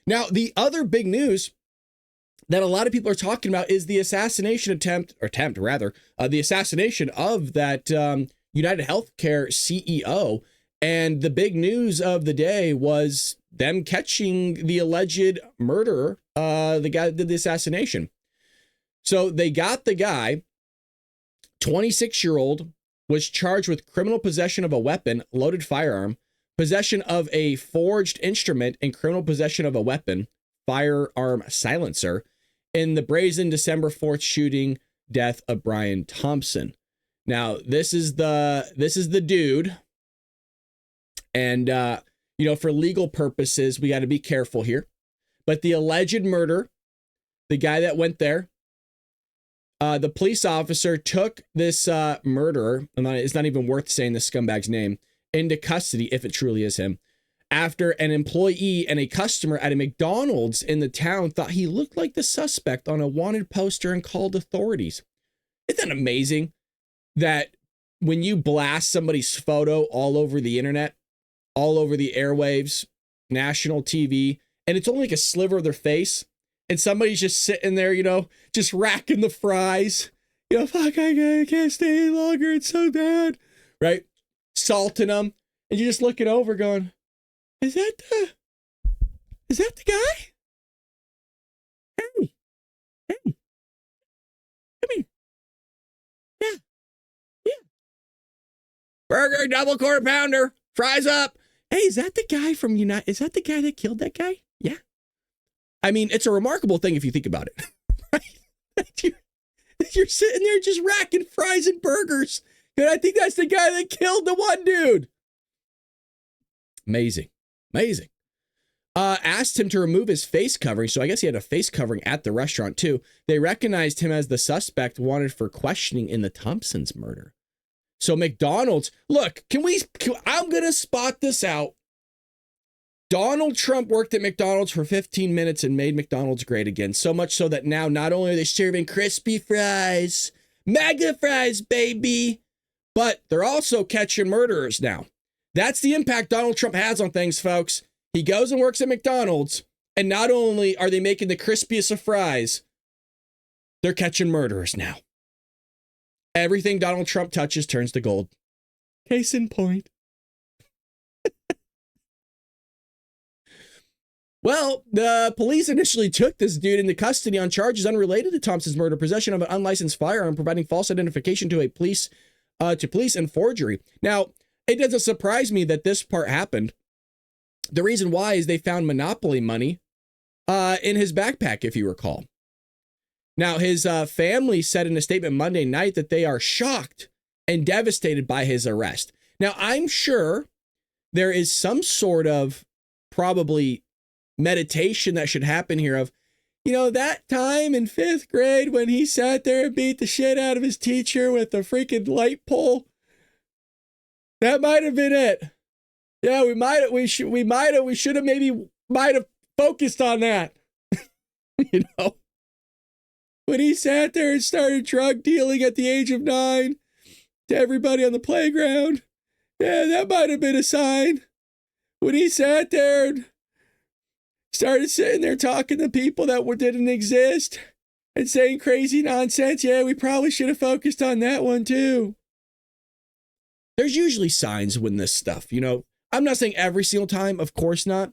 Now, the other big news that a lot of people are talking about is the assassination the assassination of that United Healthcare CEO. And the big news of the day was them catching the alleged murderer, the guy that did the assassination. So they got the guy, 26-year-old, was charged with criminal possession of a weapon, loaded firearm, possession of a forged instrument, and criminal possession of a weapon, firearm silencer, in the brazen December 4th shooting death of Brian Thompson. Now, this is the dude. And, for legal purposes, we got to be careful here. But the alleged murder, the guy that went there, the police officer took this murderer, it's not even worth saying this scumbag's name, into custody, if it truly is him, after an employee and a customer at a McDonald's in the town thought he looked like the suspect on a wanted poster and called authorities. Isn't that amazing that when you blast somebody's photo all over the internet, all over the airwaves, national TV, and it's only like a sliver of their face, and somebody's just sitting there, just racking the fries, fuck, I can't stay any longer, it's so bad, right? Salting them, and you're just looking over going, is that the guy? Hey, come here. Yeah. Burger, double quarter pounder, fries up. Hey, is that the guy from United? Is that the guy that killed that guy? Yeah. I mean, it's a remarkable thing if you think about it. Right? You're sitting there just racking fries and burgers. And I think that's the guy that killed the one dude. Amazing. Asked him to remove his face covering. So I guess he had a face covering at the restaurant too. They recognized him as the suspect wanted for questioning in the Thompson's murder. So McDonald's, look, I'm going to spot this out. Donald Trump worked at McDonald's for 15 minutes and made McDonald's great again. So much so that now not only are they serving crispy fries, mega fries, baby, but they're also catching murderers now. That's the impact Donald Trump has on things, folks. He goes and works at McDonald's, and not only are they making the crispiest of fries, they're catching murderers now. Everything Donald Trump touches turns to gold. Case in point. Well, the police initially took this dude into custody on charges unrelated to Thompson's murder, possession of an unlicensed firearm, providing false identification to police, and forgery. Now, it doesn't surprise me that this part happened. The reason why is they found Monopoly money in his backpack, if you recall. Now, his family said in a statement Monday night that they are shocked and devastated by his arrest. Now, I'm sure there is some sort of probably meditation that should happen here of, that time in 5th grade when he sat there and beat the shit out of his teacher with a freaking light pole. That might have been it. Yeah, we should have maybe focused on that. When he sat there and started drug dealing at the age of 9 to everybody on the playground. Yeah, that might have been a sign. When he sat there and started sitting there talking to people that didn't exist and saying crazy nonsense. Yeah, we probably should have focused on that one too. There's usually signs when this stuff, I'm not saying every single time, of course not.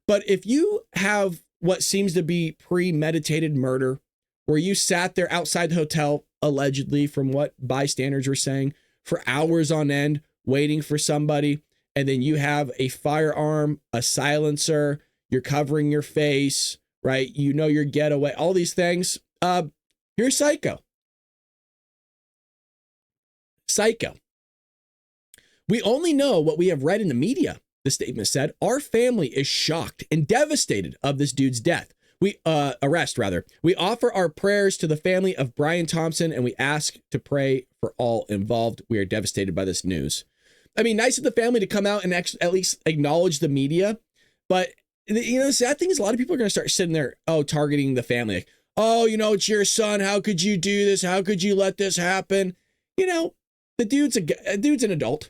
But if you have what seems to be premeditated murder, where you sat there outside the hotel, allegedly, from what bystanders were saying, for hours on end, waiting for somebody, and then you have a firearm, a silencer, you're covering your face, right? Your getaway, all these things. You're psycho. Psycho. We only know what we have read in the media, the statement said. Our family is shocked and devastated of this dude's death. Arrest. We offer our prayers to the family of Brian Thompson, and we ask to pray for all involved. We are devastated by this news. I mean, nice of the family to come out and at least acknowledge the media. But, the sad thing is a lot of people are going to start sitting there, targeting the family. Like, it's your son. How could you do this? How could you let this happen? The dude's an adult.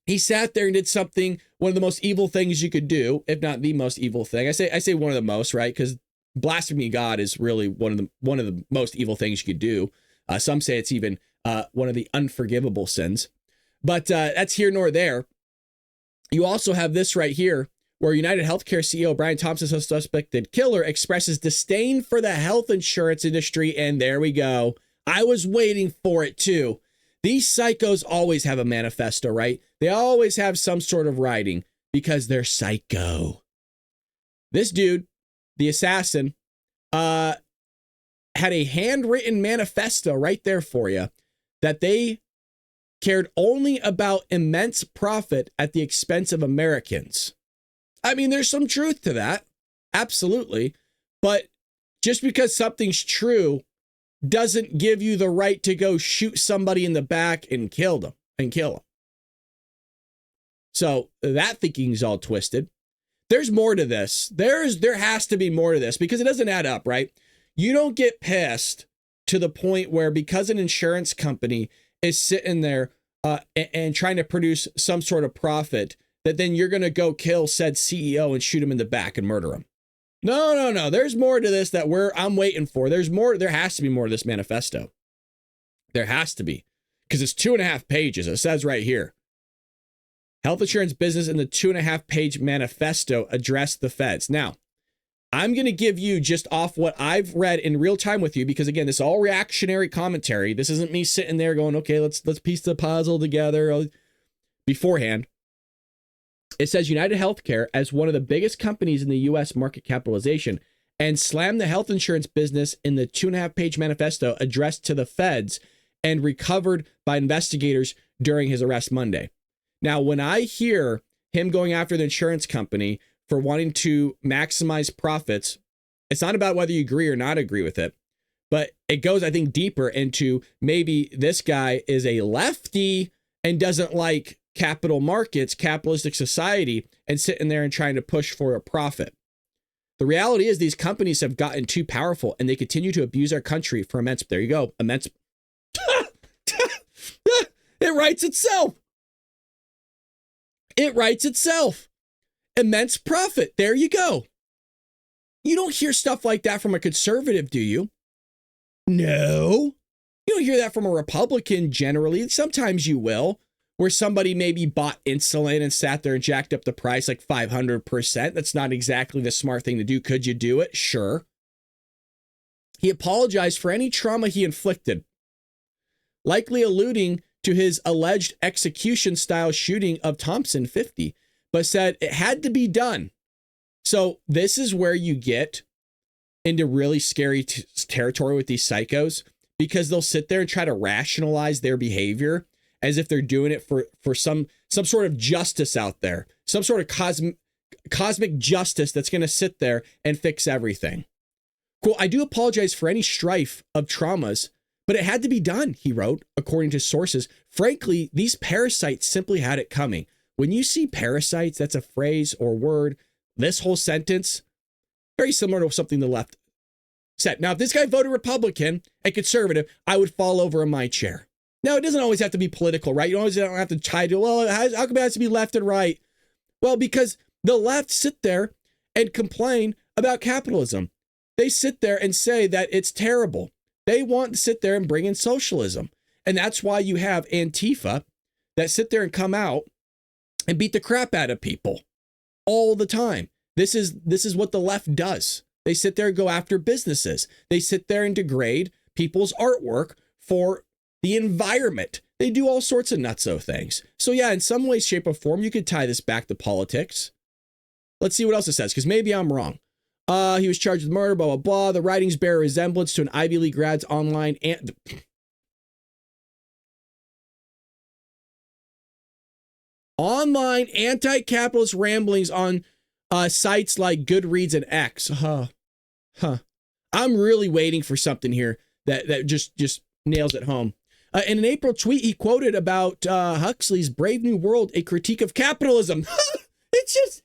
He sat there and did something, one of the most evil things you could do, if not the most evil thing. I say one of the most, right? Because blasphemy God is really one of the most evil things you could do. Some say it's even one of the unforgivable sins. But that's here nor there. You also have this right here, where United Healthcare CEO Brian Thompson, a suspected killer, expresses disdain for the health insurance industry. And there we go. I was waiting for it too. These psychos always have a manifesto, right? They always have some sort of writing because they're psycho. This dude, the assassin, had a handwritten manifesto right there for you that they cared only about immense profit at the expense of Americans. I mean, there's some truth to that. Absolutely. But just because something's true doesn't give you the right to go shoot somebody in the back and kill them. So that thinking is all twisted. There's more to this. There has to be more to this because it doesn't add up, right? You don't get pissed to the point where because an insurance company is sitting there and trying to produce some sort of profit, that then you're going to go kill said CEO and shoot him in the back and murder him. No. There's more to this that I'm waiting for. There's more. There has to be more to this manifesto. There has to be, because it's 2.5 pages. It says right here, health insurance business in the 2.5-page manifesto address the feds. Now, I'm going to give you just off what I've read in real time with you, because again, this is all reactionary commentary. This isn't me sitting there going, okay, let's piece the puzzle together beforehand. It says United Healthcare, as one of the biggest companies in the U.S. market capitalization, and slammed the health insurance business in the 2.5-page manifesto addressed to the feds and recovered by investigators during his arrest Monday. Now, when I hear him going after the insurance company for wanting to maximize profits, it's not about whether you agree or not agree with it, but it goes, I think, deeper into maybe this guy is a lefty and doesn't like capital markets, capitalistic society, and sitting there and trying to push for a profit. The reality is these companies have gotten too powerful and they continue to abuse our country for immense. There you go. Immense. It writes itself. It writes itself. Immense profit. There you go. You don't hear stuff like that from a conservative, do you? No. You don't hear that from a Republican generally. Sometimes you will, where somebody maybe bought insulin and sat there and jacked up the price like 500%. That's not exactly the smart thing to do. Could you do it? Sure. He apologized for any trauma he inflicted, likely alluding to his alleged execution-style shooting of Thompson, 50, but said it had to be done. So this is where you get into really scary territory with these psychos, because they'll sit there and try to rationalize their behavior as if they're doing it for some sort of justice out there, some sort of cosmic justice that's going to sit there and fix everything. Quote, I do apologize for any strife of traumas, but it had to be done, he wrote, according to sources. Frankly, these parasites simply had it coming. When you see parasites, that's a phrase or word. This whole sentence, very similar to something the left said. Now, if this guy voted Republican and conservative, I would fall over in my chair. Now, it doesn't always have to be political, right? You always don't have to tie to, well, how come it has to be left and right? Well, because the left sit there and complain about capitalism. They sit there and say that it's terrible. They want to sit there and bring in socialism. And that's why you have Antifa that sit there and come out and beat the crap out of people all the time. This is what the left does. They sit there and go after businesses. They sit there and degrade people's artwork for the environment. They do all sorts of nutso things. So yeah, in some way, shape, or form, you could tie this back to politics. Let's see what else it says, because maybe I'm wrong. He was charged with murder, blah, blah, blah. The writings bear resemblance to an Ivy League grad's online online anti-capitalist ramblings on sites like Goodreads and X. I'm really waiting for something here that just nails it home. In an April tweet, he quoted about Huxley's Brave New World, a critique of capitalism. It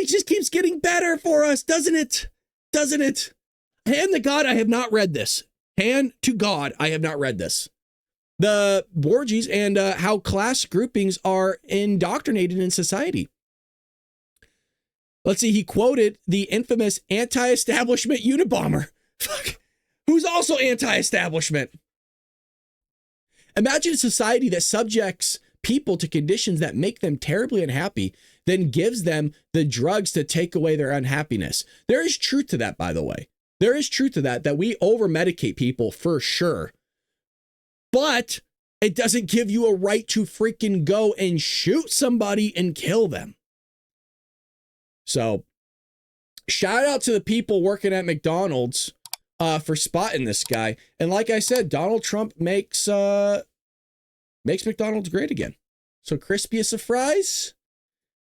just keeps getting better for us, doesn't it? Doesn't it? Hand to God, I have not read this. Hand to God, I have not read this. the orgies and how class groupings are indoctrinated in society. Let's see, he quoted the infamous anti-establishment Unabomber. Fuck. Who's also anti-establishment. Imagine a society that subjects people to conditions that make them terribly unhappy, then gives them the drugs to take away their unhappiness. There is truth to that, by the way. There is truth to that we over-medicate people for sure. But it doesn't give you a right to freaking go and shoot somebody and kill them. So, shout out to the people working at McDonald's for spotting this guy. And like I said, Donald Trump makes McDonald's great again. So crispiest of fries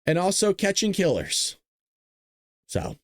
and also catching killers. So